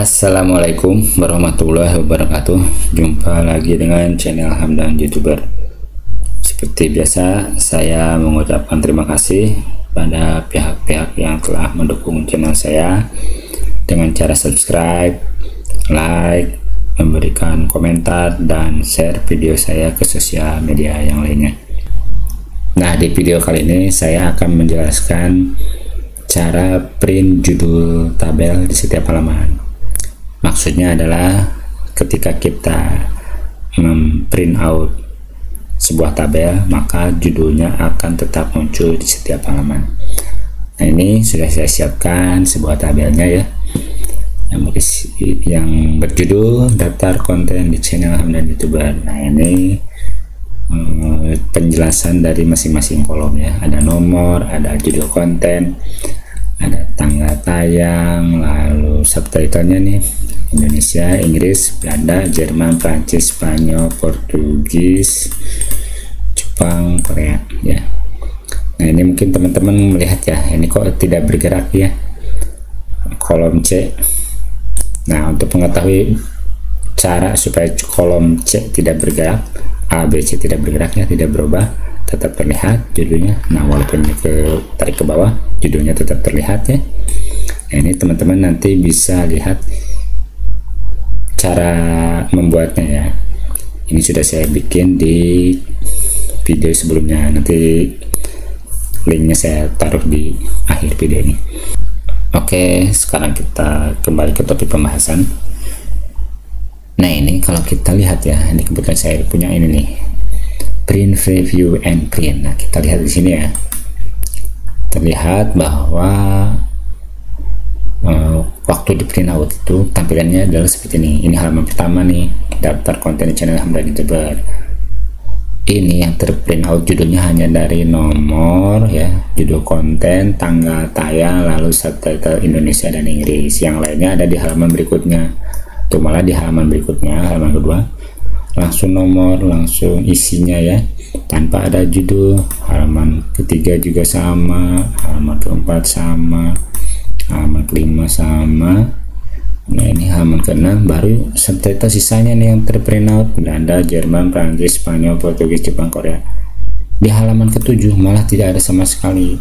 Assalamualaikum warahmatullahi wabarakatuh. Jumpa lagi dengan channel Hamdan YouTuber. Seperti biasa, saya mengucapkan terima kasih pada pihak-pihak yang telah mendukung channel saya dengan cara subscribe, like, memberikan komentar, dan share video saya ke sosial media yang lainnya. Nah, di video kali ini saya akan menjelaskan cara print judul tabel di setiap halaman. Maksudnya adalah ketika kita memprint out sebuah tabel, maka judulnya akan tetap muncul di setiap halaman. Nah, ini sudah saya siapkan sebuah tabelnya ya, yang berjudul daftar konten di channel Hamdan YouTuber. Nah, ini penjelasan dari masing-masing kolom ya. Ada nomor, ada judul konten, ada tanggal tayang, lalu subtitlenya nih Indonesia, Inggris, Belanda, Jerman, Prancis, Spanyol, Portugis, Jepang, Korea ya. Nah, ini mungkin teman-teman melihat ya, ini kok tidak bergerak ya, kolom C. Nah, untuk mengetahui cara supaya kolom C tidak bergerak, A, B, C tidak bergerak ya, tidak berubah, tetap terlihat judulnya. Nah, walaupun tarik ke bawah, judulnya tetap terlihat ya. Nah, ini teman-teman nanti bisa lihat cara membuatnya ya. Ini sudah saya bikin di video sebelumnya, nanti linknya saya taruh di akhir video ini. Oke, sekarang kita kembali ke topik pembahasan. Nah, ini kalau kita lihat ya, ini kebetulan saya punya ini nih, print, preview, and print. Nah, kita lihat di sini ya, terlihat bahwa waktu di print out itu tampilannya adalah seperti ini. Ini halaman pertama nih, daftar konten di channel Hamdan YouTuber. Ini yang terprint out judulnya hanya dari nomor ya, judul konten, tanggal tayang, lalu subtitle Indonesia dan Inggris. Yang lainnya ada di halaman berikutnya. Tuh, malah di halaman berikutnya, halaman kedua, langsung nomor, langsung isinya ya, tanpa ada judul. Halaman ketiga juga sama, halaman keempat sama, halaman kelima sama. Nah, ini halaman keenam baru subtitle sisanya nih yang terprint out, Belanda, Jerman, Prancis, Spanyol, Portugis, Jepang, Korea. Di halaman ketujuh malah tidak ada sama sekali.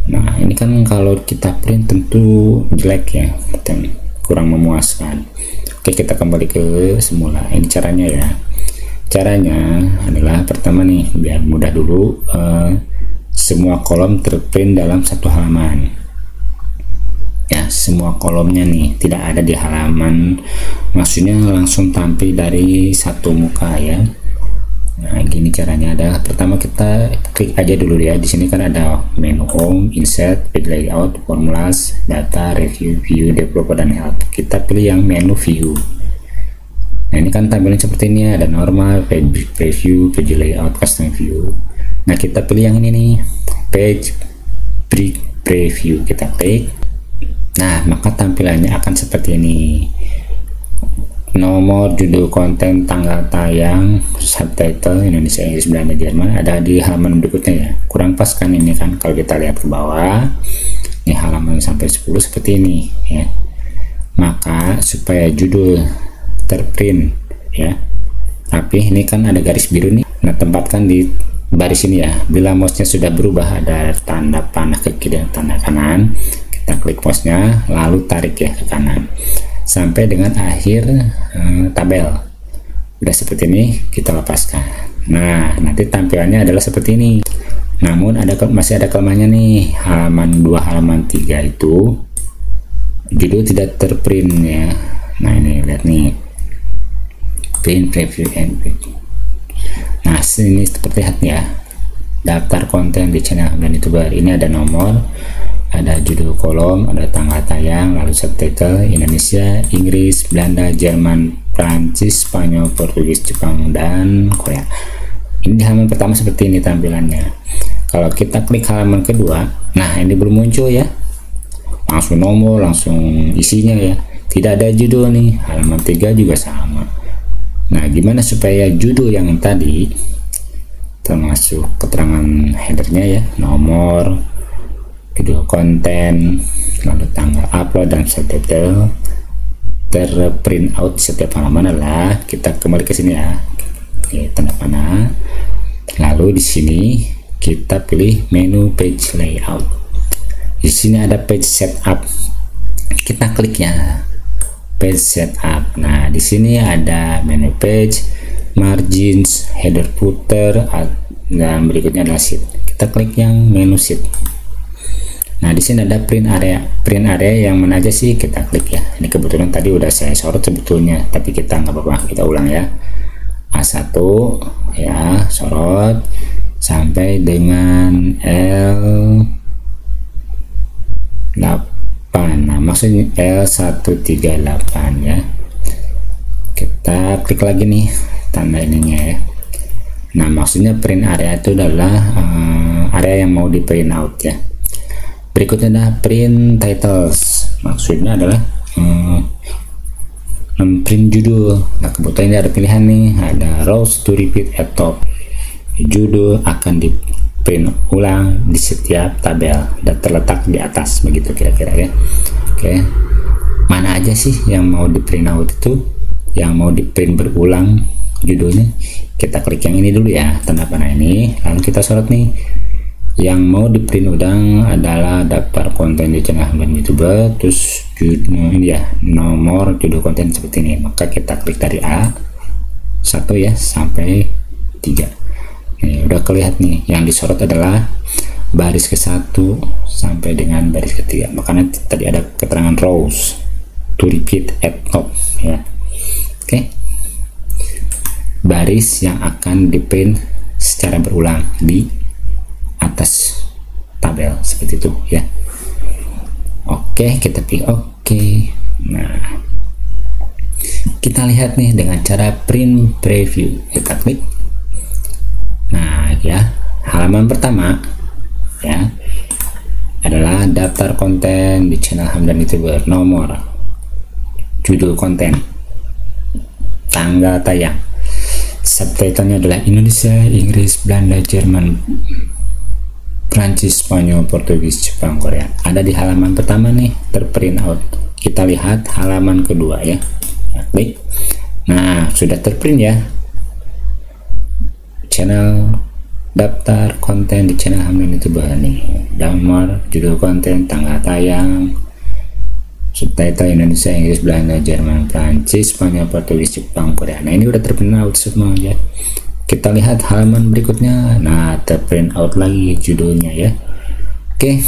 Nah, ini kan kalau kita print tentu jelek ya, dan kurang memuaskan. Oke, kita kembali ke semula. Ini caranya ya. Caranya adalah pertama nih, biar mudah dulu, semua kolom terprint dalam satu halaman ya, semua kolomnya nih tidak ada di halaman, maksudnya langsung tampil dari satu muka ya. Nah, gini caranya. Adalah pertama kita klik aja dulu ya. Di sini kan ada menu home, insert, page layout, formulas, data, review, view, developer, dan help. Kita pilih yang menu view. Nah, ini kan tampilan seperti ini, ada normal, page preview, page layout, custom view. Nah, kita pilih yang ini nih, page preview. Kita klik. Nah, maka tampilannya akan seperti ini. Nomor, judul konten, tanggal tayang, subtitle Indonesia, Inggris, Belanda, Jerman ada di halaman berikutnya ya. Kurang pas kan ini kan, kalau kita lihat ke bawah ini halaman sampai 10 seperti ini ya. Maka supaya judul terprint ya, tapi ini kan ada garis biru nih. Nah, tempatkan di baris ini ya. Bila mouse-nya sudah berubah, ada tanda panah ke kiri dan tanda kanan, kita klik mouse-nya lalu tarik ya ke kanan sampai dengan akhir tabel. Udah seperti ini, kita lepaskan. Nah, nanti tampilannya adalah seperti ini. Namun masih ada kelemahannya nih. Halaman 2, halaman 3 itu judul tidak terprint ya. Nah, ini lihat nih, print, preview, and print. Nah, sini seperti lihat ya, daftar konten di channel Hamdan YouTuber. Ini ada nomor, ada judul kolom, ada tanggal tayang, lalu subtitle Indonesia, Inggris, Belanda, Jerman, Prancis, Spanyol, Portugis, Jepang, dan Korea. Ini di halaman pertama seperti ini tampilannya. Kalau kita klik halaman kedua, nah ini belum muncul ya, langsung nomor, langsung isinya ya, tidak ada judul nih. Halaman 3 juga sama. Nah, gimana supaya judul yang tadi termasuk keterangan headernya ya, nomor, judul konten, lalu tanggal upload dan subtitle terprint out setiap halaman adalah kita kembali ke sini ya. Oke, tanda panah. Lalu di sini kita pilih menu page layout. Di sini ada page setup. Kita klik ya. Page setup. Nah, di sini ada menu page, margins, header, footer, dan berikutnya adalah sheet. Kita klik yang menu sheet. Nah, di sini ada print area. Print area yang mana aja sih? Kita klik ya. Ini kebetulan tadi udah saya sorot sebetulnya, tapi kita nggak apa-apa, kita ulang ya. A1 ya, sorot sampai dengan L8. Nah, maksudnya L138 ya. Kita klik lagi nih tanda ininya ya. Nah, maksudnya print area itu adalah area yang mau di print out ya. Berikutnya ada print titles, maksudnya adalah print judul. Nah, kebetulan ini ada pilihan nih, ada rows to repeat at top. Judul akan di print ulang di setiap tabel dan terletak di atas, begitu kira-kira ya. Oke, mana aja sih yang mau di print out itu, yang mau di print berulang judulnya? Kita klik yang ini dulu ya, tanda panah ini, lalu kita sorot nih. Yang mau di print ulang adalah daftar konten di channel Hamdan YouTuber, terus judul ini ya, nomor judul konten seperti ini. Maka kita klik dari A1 ya sampai 3. Nih, udah kelihatan nih, yang disorot adalah baris ke-1 sampai dengan baris ke-3. Makanya tadi ada keterangan rows to repeat at top ya. Oke. Baris yang akan di print secara berulang di atas tabel seperti itu ya. Oke, kita pilih oke. Nah, kita lihat nih dengan cara print preview. Kita klik. Nah ya, halaman pertama ya adalah daftar konten di channel Hamdan YouTuber, nomor, judul konten, tanggal tayang, subtitlenya adalah Indonesia, Inggris, Belanda, Jerman, Prancis, Spanyol, Portugis, Jepang, Korea. Ada di halaman pertama nih, terprint out. Kita lihat halaman kedua ya. Nah, klik. Nah, sudah terprint ya. Channel, daftar konten di channel Hamdan YouTuber nih. Nomor, judul konten, tanggal tayang, subtitle Indonesia, Inggris, Belanda, Jerman, Prancis, Spanyol, Portugis, Jepang, Korea. Nah, ini udah terprint out semua ya. Kita lihat halaman berikutnya. Nah, terprint out lagi judulnya ya. Oke,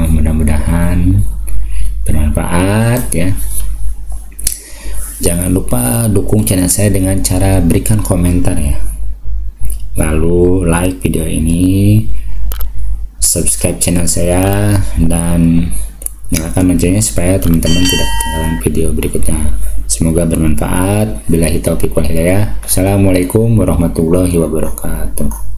mudah-mudahan bermanfaat ya. Jangan lupa dukung channel saya dengan cara berikan komentar ya, lalu like video ini, subscribe channel saya, dan nyalakan loncengnya supaya teman-teman tidak ketinggalan video berikutnya. Semoga bermanfaat. Billahi taufiq wal hidayah. Assalamualaikum warahmatullahi wabarakatuh.